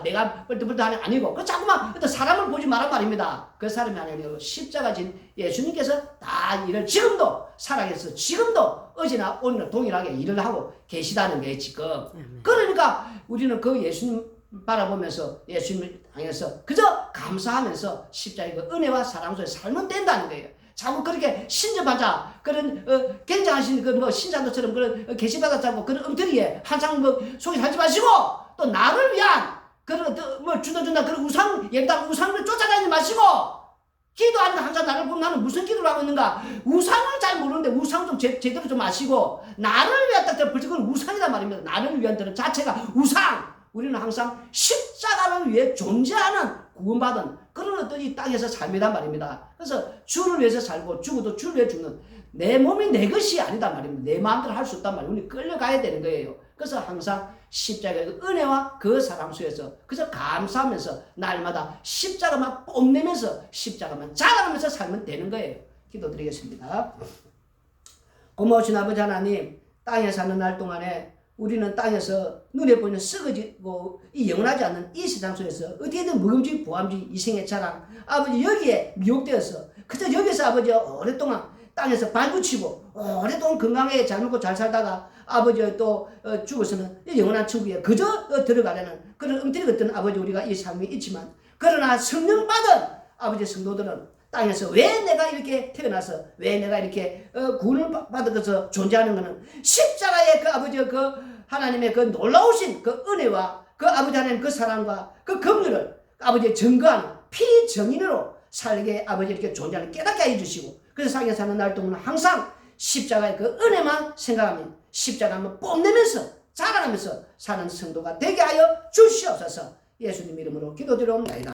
내가 뻘떡뻘떡하는 게 아니고 그 자꾸만 어떤 사람을 보지 말란 말입니다. 그 사람이 아니고 십자가 진 예수님께서 다 일을 지금도 살아계셔서 지금도 어제나 오늘 동일하게 일을 하고 계시다는 게 지금. 그러니까 우리는 그 예수님 바라보면서 예수님을 향해서 그저 감사하면서 십자가의 그 은혜와 사랑 속에 살면 된다는 거예요. 자꾸 그렇게 신접하자 그런 굉장하신 그 신자들처럼 그런 계시받았자고 그런 엉터리에 한창 속에 살지 마시고 또 나를 위한 그런 준다 그런 예당 우상을 쫓아다니지 마시고 기도하는 항상 나를 보면 나는 무슨 기도를 하고 있는가 우상을 잘 모르는데 우상 좀 제대로 좀 아시고 나를 위한 딱 벌써 그건 우상이란 말입니다. 나를 위한 자체가 우상 우리는 항상 십자가를 위해 존재하는 구원받은 그런 어떤 이 땅에서 삶이란 말입니다. 그래서 주를 위해서 살고 죽어도 주를 위해 죽는 내 몸이 내 것이 아니다 말입니다. 내 마음대로 할 수 없단 말이에요. 우리 끌려가야 되는 거예요. 그래서 항상 십자가의 은혜와 그 사랑 속에서 그래서 감사하면서 날마다 십자가만 뽐내면서 십자가만 자랑하면서 살면 되는 거예요. 기도드리겠습니다. 고마우신 아버지 하나님, 땅에 사는 날 동안에 우리는 땅에서 눈에 보이는 썩어지고 이 영원하지 않는 이 세상 속에서 어디에든 무금주의 부함주의 이생의 자랑 아버지 여기에 미혹되어서 그저 여기서 아버지 오랫동안 땅에서 발붙이고 오랫동안 건강하게 잘 먹고 잘 살다가 아버지 또 죽어서는 영원한 천국에 그저 들어가려는 그런 엉터리 같은 아버지 우리가 이 삶이 있지만 그러나 성령 받은 아버지 성도들은 땅에서 왜 내가 이렇게 태어나서 왜 내가 이렇게 구원을 받아서 존재하는 것은 십자가의 그 아버지 그 하나님의 그 놀라우신 그 은혜와 그 아버지 하나님 그 사랑과 그 긍휼을 아버지 증거하는 피정인으로 살게 아버지 이렇게 존재하는 깨닫게 해주시고 그래서 세상에 사는 날 동안 항상 십자가의 그 은혜만 생각하며 십자가만 뽐내면서 자랑하면서 사는 성도가 되게 하여 주시옵소서. 예수님 이름으로 기도드려옵나이다.